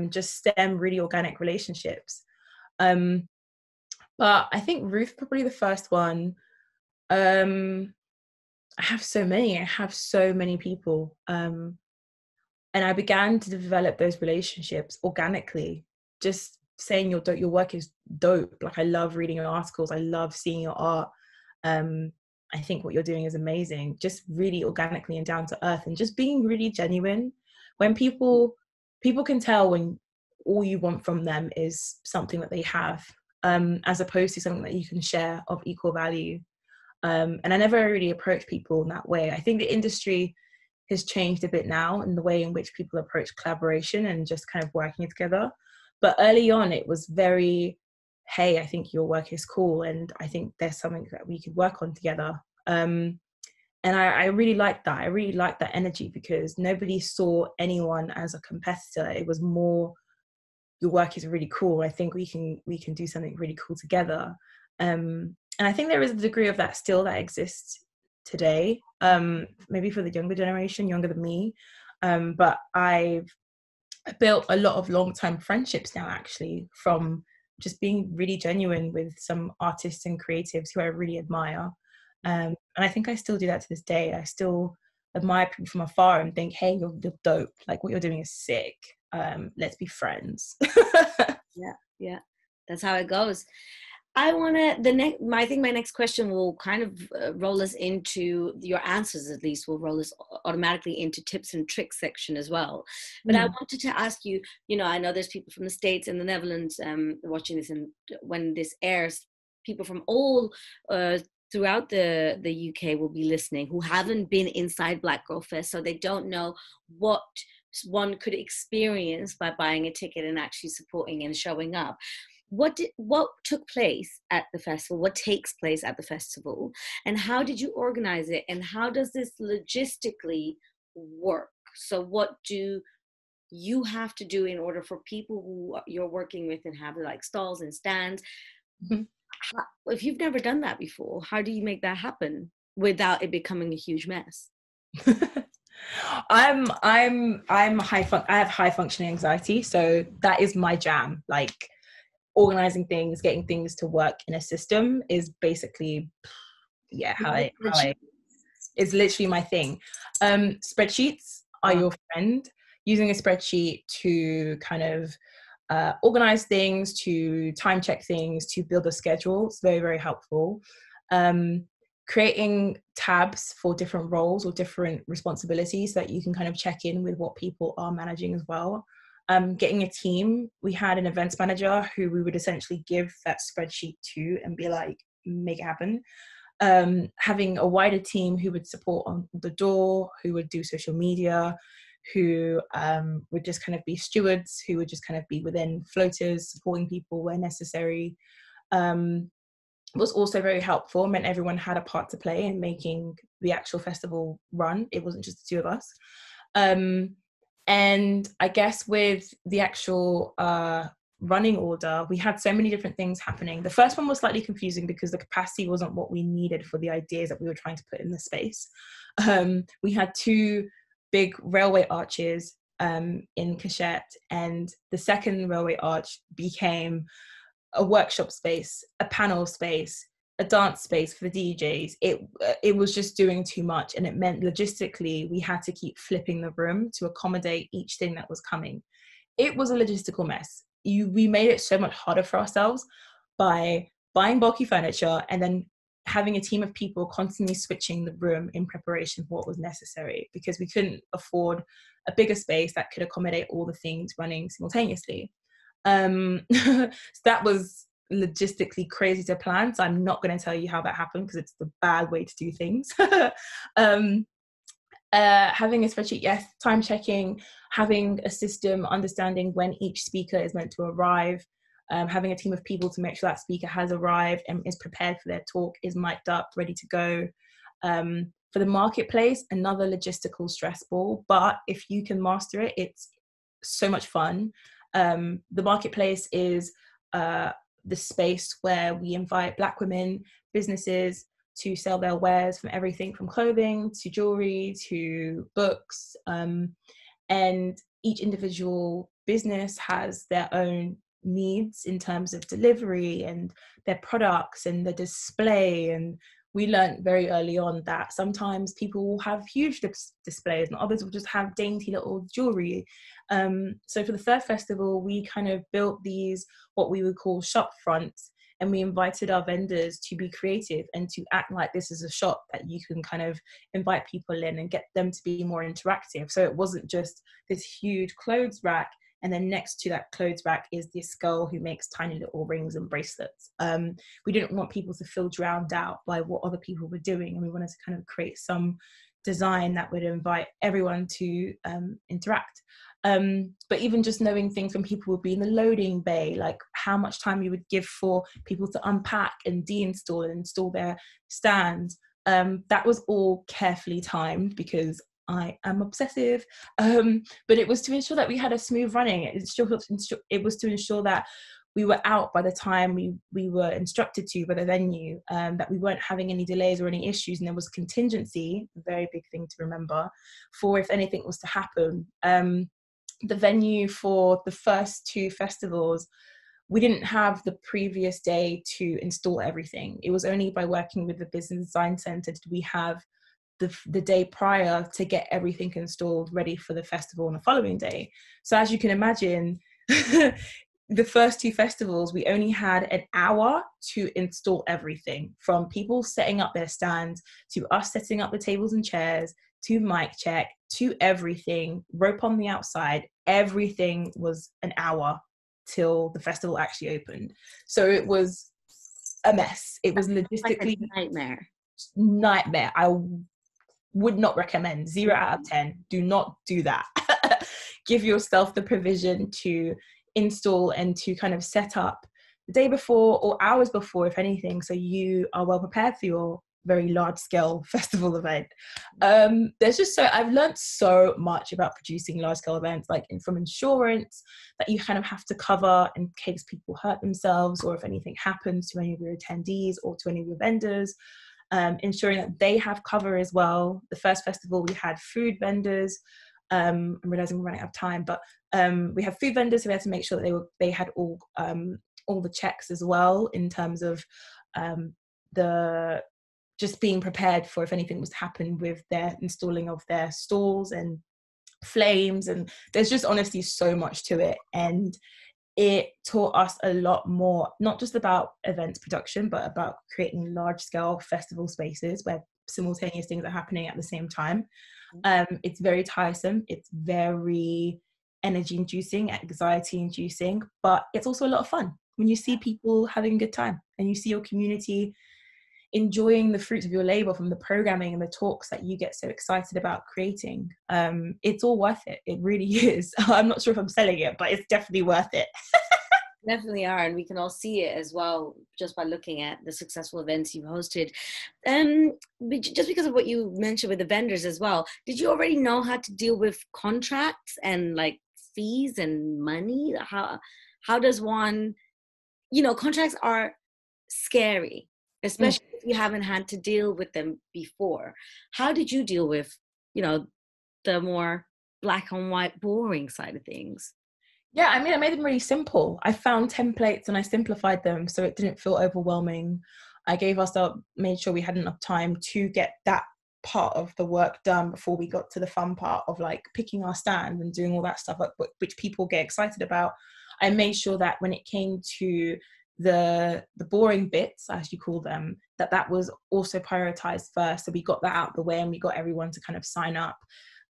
just stem really organic relationships. But I think Ruth probably the first one. I have so many people. And I began to develop those relationships organically, just saying your work is dope. Like, I love reading your articles. I love seeing your art. I think what you're doing is amazing. Just really organically and down to earth, and just being really genuine. When people can tell when all you want from them is something that they have, as opposed to something that you can share of equal value. And I never really approach people in that way. I think the industry has changed a bit now in the way in which people approach collaboration and just kind of working together. But early on, it was very, hey, I think your work is cool, and I think there's something that we could work on together. And I really liked that. I really liked that energy, because nobody saw anyone as a competitor. It was more, your work is really cool. I think we can do something really cool together. And I think there is a degree of that still that exists today, maybe for the younger generation, younger than me. But I've built a lot of long-term friendships now, actually, from just being really genuine with some artists and creatives who I really admire. And I think I still do that to this day. I still admire people from afar and think, hey, you're dope. Like, what you're doing is sick. Let's be friends. Yeah, that's how it goes. I think my next question will kind of roll us into your answers, at least will roll us automatically into tips and tricks section as well. But I wanted to ask you, I know there's people from the States and the Netherlands watching this, and when this airs, people from all throughout the UK will be listening who haven't been inside Black Girl Fest, so they don't know what one could experience by buying a ticket and actually supporting and showing up. What took place at the festival? What takes place at the festival? And how did you organize it? And how does this logistically work? So what do you have to do in order for people who you're working with and have like stalls and stands? Mm-hmm. If you've never done that before, how do you make that happen without it becoming a huge mess? I have high functioning anxiety, so that is my jam. Like, organizing things, getting things to work in a system is basically, it's literally my thing. Spreadsheets are your friend. Using a spreadsheet to kind of organize things, to time check things, to build a schedule, it's very, very helpful. Creating tabs for different roles or different responsibilities so that you can kind of check in with what people are managing as well. Getting a team. We had an events manager who we would essentially give that spreadsheet to and be like, make it happen. Having a wider team who would support on the door, who would do social media, who would just kind of be stewards, who would just kind of be within floaters, supporting people where necessary, was also very helpful. It meant everyone had a part to play in making the actual festival run. It wasn't just the two of us. And I guess with the actual running order, we had so many different things happening. The first one was slightly confusing because the capacity wasn't what we needed for the ideas that we were trying to put in the space. We had 2 big railway arches in Cachette, and the second railway arch became a workshop space, a panel space, a dance space for the DJs. It was just doing too much, and it meant logistically we had to keep flipping the room to accommodate each thing that was coming. It was a logistical mess. We made it so much harder for ourselves by buying bulky furniture and then having a team of people constantly switching the room in preparation for what was necessary, because we couldn't afford a bigger space that could accommodate all the things running simultaneously. So that was logistically crazy to plan. So I'm not going to tell you how that happened because it's the bad way to do things. Having a spreadsheet, yes, time checking, having a system, understanding when each speaker is meant to arrive, having a team of people to make sure that speaker has arrived and is prepared for their talk, is mic'd up, ready to go. For the marketplace, another logistical stress ball, but if you can master it, it's so much fun. The marketplace is the space where we invite Black women, businesses, to sell their wares, from everything from clothing to jewelry to books, and each individual business has their own needs in terms of delivery and their products and the display. And we learned very early on that sometimes people will have huge displays and others will just have dainty little jewelry. So for the third festival, we kind of built these, what we would call shop fronts, and we invited our vendors to be creative and to act like this is a shop that you can kind of invite people in and get them to be more interactive. So it wasn't just this huge clothes rack, and then next to that clothes rack is this girl who makes tiny little rings and bracelets. We didn't want people to feel drowned out by what other people were doing, and we wanted to kind of create some design that would invite everyone to interact. But even just knowing things when people would be in the loading bay, like how much time you would give for people to unpack and deinstall and install their stands, that was all carefully timed because I am obsessive. But it was to ensure that we had a smooth running. It was to ensure that we were out by the time we were instructed to by the venue, that we weren't having any delays or any issues, and there was contingency, a very big thing to remember, for if anything was to happen. The venue for the first 2 festivals, we didn't have the previous day to install everything. It was only by working with the Business Design Centre did we have the day prior to get everything installed ready for the festival on the following day. So as you can imagine, the first 2 festivals, we only had an hour to install everything, from people setting up their stands to us setting up the tables and chairs to mic check to everything, rope on the outside. Everything was an hour till the festival actually opened. So it was a mess. It was logistically like a nightmare. I would not recommend. 0 out of 10. Do not do that. Give yourself the provision to install and to kind of set up the day before or hours before, if anything, so you are well prepared for your very large scale festival event. I've learned so much about producing large scale events, like from insurance that you kind of have to cover in case people hurt themselves, or if anything happens to any of your attendees or to any of your vendors, ensuring that they have cover as well. The first festival we had food vendors. I'm realizing we're running out of time, but we have food vendors, so we had to make sure that they had all the checks as well, in terms of the just being prepared for if anything was to happen with their installing of their stalls and flames. And there's just honestly so much to it, and it taught us a lot more, not just about events production, but about creating large scale festival spaces where simultaneous things are happening at the same time. It's very tiresome, it's very energy inducing, anxiety inducing, but it's also a lot of fun when you see people having a good time and you see your community enjoying the fruits of your labor from the programming and the talks that you get so excited about creating. It's all worth it. It really is. I'm not sure if I'm selling it, but it's definitely worth it. Definitely are, and we can all see it as well just by looking at the successful events you've hosted. Just because of what you mentioned with the vendors as well, did you already know how to deal with contracts and like fees and money? how does one, contracts are scary, especially if you haven't had to deal with them before. How did you deal with, the more black and white, boring side of things? Yeah, I mean, I made them really simple. I found templates and I simplified them so it didn't feel overwhelming. I made sure we had enough time to get that part of the work done before we got to the fun part of like picking our stand and doing all that stuff, which people get excited about. I made sure that when it came to the boring bits, as you call them, that was also prioritized first. So we got that out of the way and we got everyone to kind of sign up.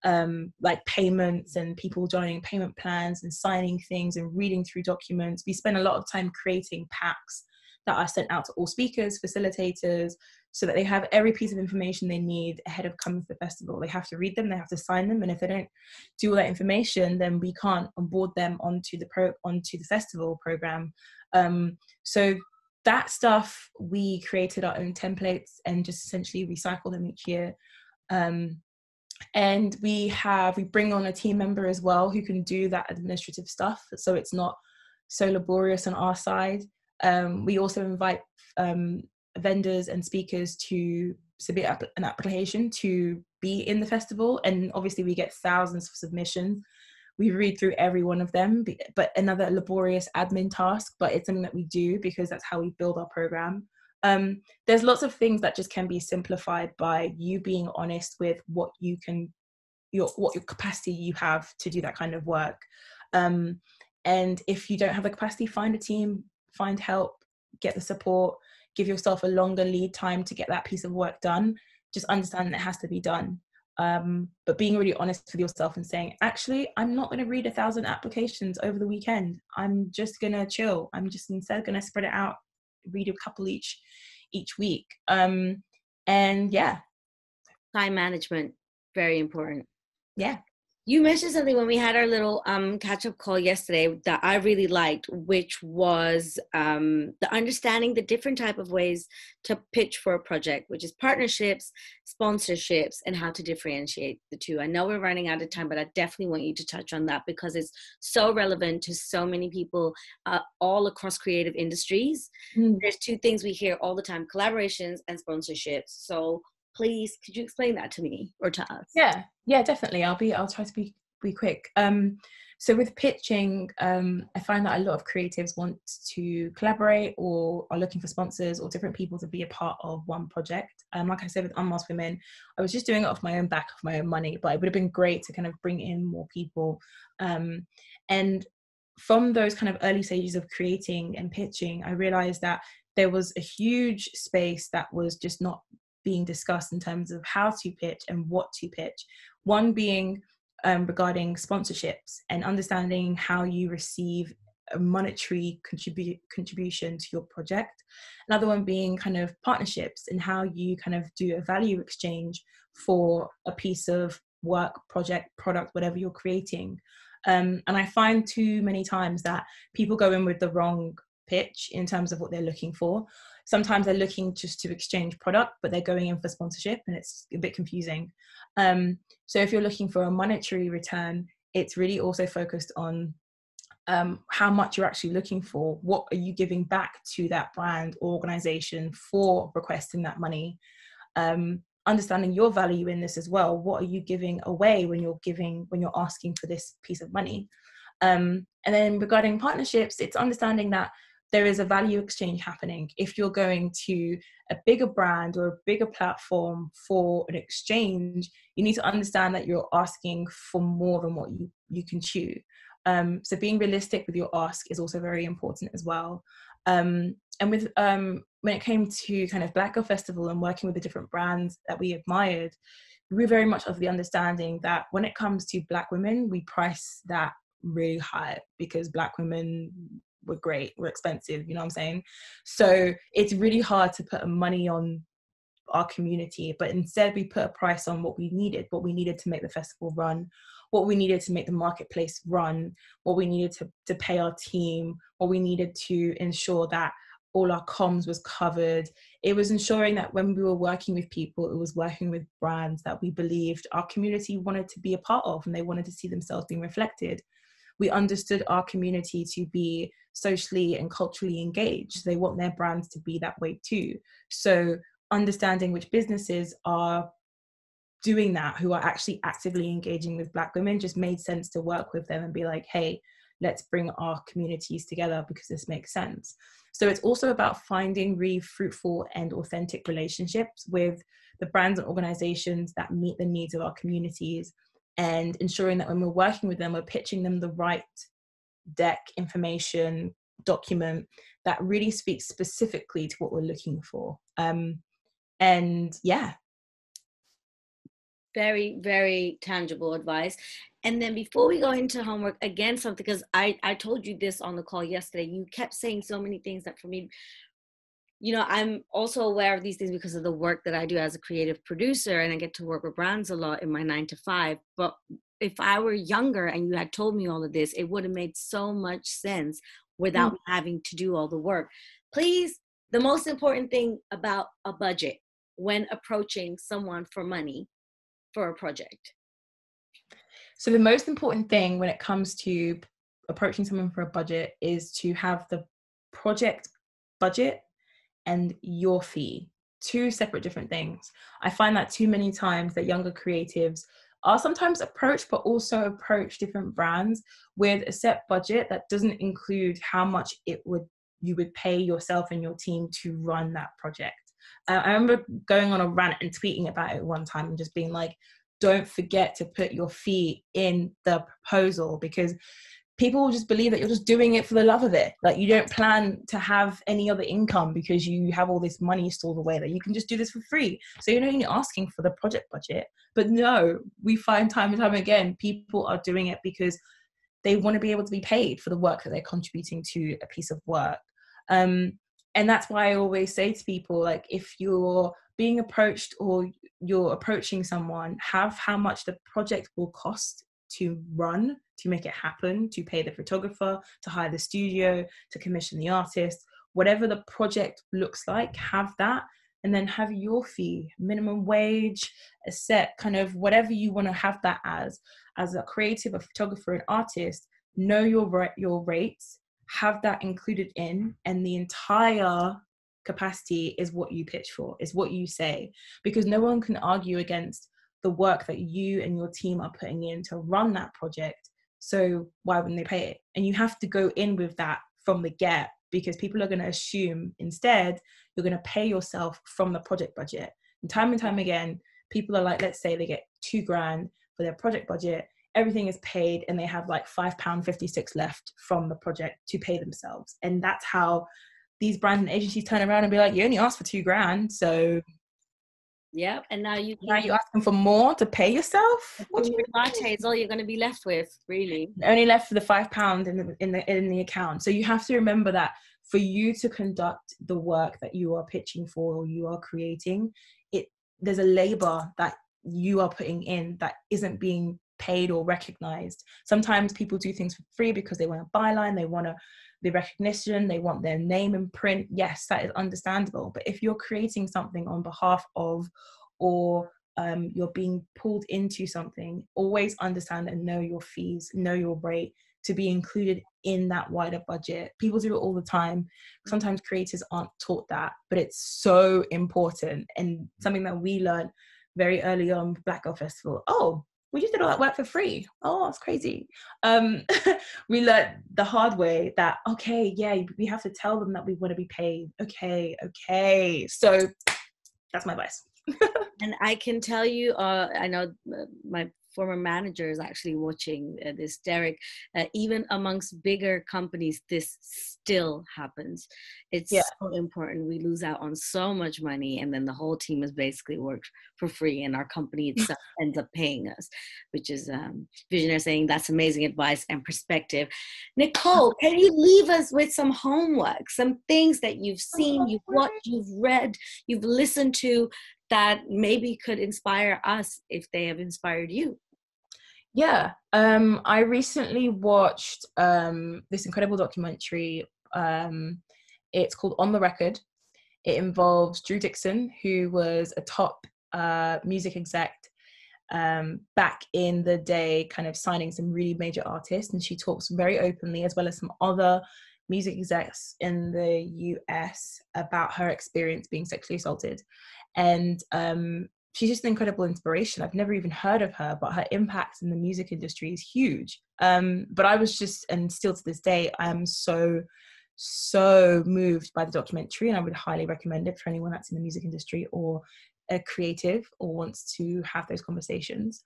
Like payments and people joining payment plans and signing things and reading through documents. We spend a lot of time creating packs that are sent out to all speakers, facilitators, so that they have every piece of information they need ahead of coming to the festival. They have to read them, they have to sign them, and if they don't do all that information, then we can't onboard them onto the festival program. So that stuff, we created our own templates and just essentially recycle them each year. And we bring on a team member as well who can do that administrative stuff, so it's not so laborious on our side. We also invite vendors and speakers to submit an application to be in the festival, and obviously we get thousands of submissions. We read through every one of them, but another laborious admin task, but it's something that we do because that's how we build our program. There's lots of things that just can be simplified by you being honest with what your capacity you have to do that kind of work. And if you don't have the capacity, find a team, find help, get the support, give yourself a longer lead time to get that piece of work done. Just understand that it has to be done. But being really honest with yourself and saying, actually, I'm not going to read 1,000 applications over the weekend. I'm just going to chill. I'm just instead going to spread it out, read a couple each week. And yeah. Time management, very important. Yeah. You mentioned something when we had our little catch-up call yesterday that I really liked, which was the understanding the different type of ways to pitch for a project, which is partnerships, sponsorships, and how to differentiate the two. I know we're running out of time, but I definitely want you to touch on that because it's so relevant to so many people all across creative industries. There's two things we hear all the time: collaborations and sponsorships. So please, could you explain that to me or to us? Yeah, definitely. I'll try to be quick. So with pitching, I find that a lot of creatives want to collaborate or are looking for sponsors or different people to be a part of one project. Like I said, with Unmasked Women, I was just doing it off my own back, off my own money, but it would have been great to kind of bring in more people. And from those kind of early stages of creating and pitching, I realized that there was a huge space that was just not being discussed in terms of how to pitch and what to pitch. One being regarding sponsorships and understanding how you receive a monetary contribution to your project. Another one being kind of partnerships and how you kind of do a value exchange for a piece of work, project, product, whatever you're creating. And I find too many times that people go in with the wrong pitch in terms of what they're looking for. Sometimes they're looking just to exchange product, but they're going in for sponsorship, and it's a bit confusing. So if you're looking for a monetary return, it's really also focused on how much you're actually looking for. What are you giving back to that brand or organization for requesting that money? Understanding your value in this as well. What are you giving away when you're asking for this piece of money? And then regarding partnerships, it's understanding that there is a value exchange happening. If you're going to a bigger brand or a bigger platform for an exchange, you need to understand that you're asking for more than what you can chew. So being realistic with your ask is also very important as well. And with when it came to kind of Black Girl Festival and working with the different brands that we admired, we were very much of the understanding that when it comes to Black women, we price that really high because Black women were great, were expensive, you know what I'm saying? So it's really hard to put money on our community, but instead we put a price on what we needed to make the festival run, what we needed to make the marketplace run, what we needed to pay our team, what we needed to ensure that all our comms was covered. It was ensuring that when we were working with people, it was working with brands that we believed our community wanted to be a part of and they wanted to see themselves being reflected. we understood our community to be socially and culturally engaged. They want their brands to be that way too. So understanding which businesses are doing that, who are actually actively engaging with Black women, just made sense to work with them and be like, hey, let's bring our communities together because this makes sense. So it's also about finding really fruitful and authentic relationships with the brands and organizations that meet the needs of our communities, and ensuring that when we're working with them, we're pitching them the right deck, information, document that really speaks specifically to what we're looking for. And yeah. Very, very tangible advice. And then before we go into homework, again, something, because I told you this on the call yesterday, you kept saying so many things that for me, you know, I'm also aware of these things because of the work that I do as a creative producer, and I get to work with brands a lot in my 9-to-5. But if I were younger and you had told me all of this, it would have made so much sense without having to do all the work. Please, the most important thing about a budget when approaching someone for money for a project. So the most important thing when it comes to approaching someone for a budget is to have the project budget and your fee, two separate different things. I find that too many times that younger creatives are sometimes approached, but also approach different brands with a set budget that doesn't include how much you would pay yourself and your team to run that project. I remember going on a rant and tweeting about it one time and just being like, don't forget to put your fee in the proposal, because people will just believe that you're just doing it for the love of it. Like, you don't plan to have any other income because you have all this money stored away, that you can just do this for free. So you're not only asking for the project budget, but no, we find time and time again, people are doing it because they want to be able to be paid for the work that they're contributing to a piece of work. And that's why I always say to people, like, if you're being approached or you're approaching someone, have how much the project will cost to run, to make it happen, to pay the photographer, to hire the studio, to commission the artist, whatever the project looks like, have that, and then have your fee, minimum wage, a set kind of whatever you want to have that as a creative, a photographer, an artist. Know your rates, have that included in, and the entire capacity is what you pitch for, is what you say, because no one can argue against the work that you and your team are putting in to run that project. So why wouldn't they pay it? And you have to go in with that from the get, because people are going to assume instead you're going to pay yourself from the project budget. And time again, people are like, let's say they get $2,000 for their project budget, everything is paid, and they have like £5.56 left from the project to pay themselves. And that's how these brands and agencies turn around and be like, you only asked for $2,000, so yeah, and now you're asking for more to pay yourself. What do you latte is all you're going to be left with, really. Only left for the £5 in the account. So you have to remember that for you to conduct the work that you are pitching for or you are creating, there's a labor that you are putting in that isn't being paid or recognized. Sometimes people do things for free because they want a byline, they want the recognition, they want their name in print. Yes, that is understandable. But if you're creating something on behalf of, or you're being pulled into something, always understand and know your fees, know your rate to be included in that wider budget. People do it all the time. Sometimes creators aren't taught that, but it's so important, and something that we learned very early on with Black Girl Festival. Oh, we just did all that work for free. Oh, that's crazy. We learned the hard way that, okay, yeah, we have to tell them that we want to be paid. Okay. So that's my advice. And I can tell you, I know my former manager is actually watching this, Derek. Even amongst bigger companies, this still happens. It's so important. We lose out on so much money, and then the whole team has basically worked for free, and our company itself ends up paying us, which is Visionary saying that's amazing advice and perspective. Nicole, can you leave us with some homework, some things that you've seen, you've watched, you've read, you've listened to, that maybe could inspire us if they have inspired you? Yeah, I recently watched this incredible documentary. It's called On the Record. It involves Drew Dixon, who was a top music exec back in the day, kind of signing some really major artists, and she talks very openly, as well as some other music execs in the US, about her experience being sexually assaulted. And she's just an incredible inspiration. I've never even heard of her, but her impact in the music industry is huge. But I was just, and still to this day, I am so moved by the documentary, and I would highly recommend it for anyone that's in the music industry or a creative or wants to have those conversations.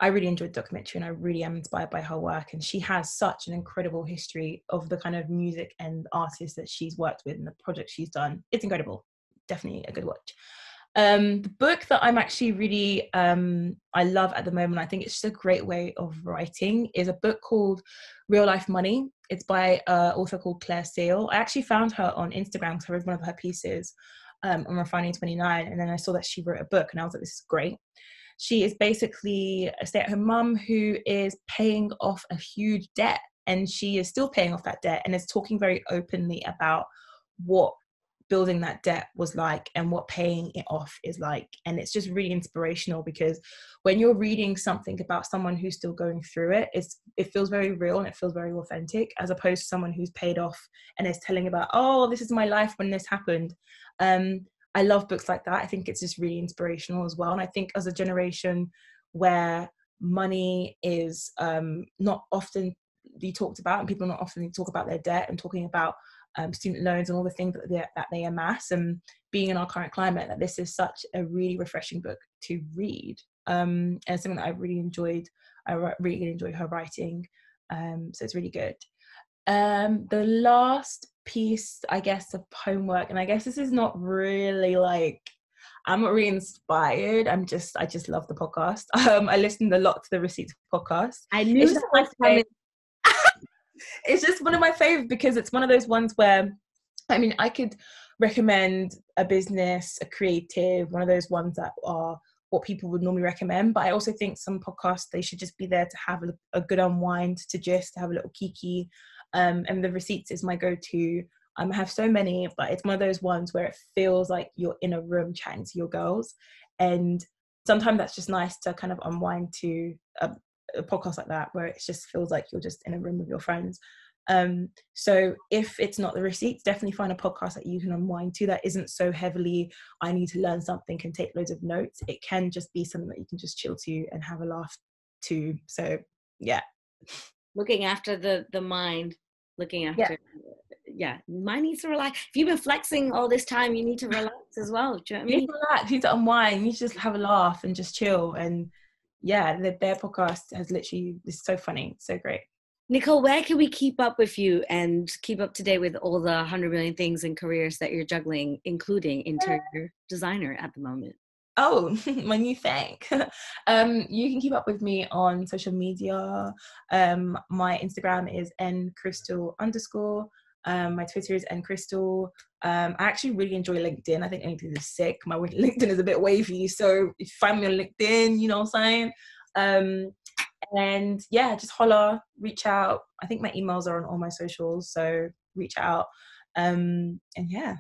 I really enjoyed the documentary, and I really am inspired by her work, and she has such an incredible history of the kind of music and artists that she's worked with and the projects she's done. It's incredible. Definitely a good watch. The book that I'm actually really I love at the moment, I think it's just a great way of writing, is a book called Real Life Money. It's by an author called Claire Seal. I actually found her on Instagram because I read one of her pieces on Refining 29, and then I saw that she wrote a book, and I was like, this is great. She is basically a stay-at-home mum who is paying off a huge debt, and she is still paying off that debt, and is talking very openly about what building that debt was like and what paying it off is like. And it's just really inspirational, because when you're reading something about someone who's still going through it, it feels very real and it feels very authentic, as opposed to someone who's paid off and is telling about, oh, this is my life when this happened. I love books like that. I think it's just really inspirational as well. And I think as a generation where money is not often be talked about, and people not often talk about their debt and talking about student loans and all the things that they amass, and being in our current climate, that this is such a really refreshing book to read, and something that I really enjoyed. I really enjoy her writing, so it's really good. The last piece, I guess, of homework, and I guess this is not really like, I'm not really inspired. I just love the podcast. I listened a lot to the Receipts podcast. I knew that was coming. It's just one of my favorites, because it's one of those ones where, I mean, I could recommend a business, a creative, one of those ones that are what people would normally recommend. But I also think some podcasts, they should just be there to have a good unwind, to just have a little kiki. And the Receipts is my go-to. I have so many, but it's one of those ones where it feels like you're in a room chatting to your girls. And sometimes that's just nice to kind of unwind to a podcast like that, where it just feels like you're just in a room with your friends. So if it's not the Receipts, definitely find a podcast that you can unwind to, that isn't so heavily, I need to learn something and take loads of notes. It can just be something that you can just chill to and have a laugh to. So yeah. Looking after the mind, looking after, mind needs to relax. If you've been flexing all this time, you need to relax as well. Do you know what I mean? You need to relax, you need to unwind, you need to just have a laugh and just chill. And yeah, their podcast has literally, it's so funny, so great. Nicole, where can we keep up with you and keep up to date with all the 100 million things and careers that you're juggling, including interior designer at the moment? Oh, my new thing. You can keep up with me on social media. My Instagram is ncrystal_. My Twitter is ncrystal. I actually really enjoy LinkedIn. I think LinkedIn is sick. My LinkedIn is a bit wavy, so if you find me on LinkedIn, you know what I'm saying? And yeah, just holler, reach out. I think my emails are on all my socials, so reach out. And yeah,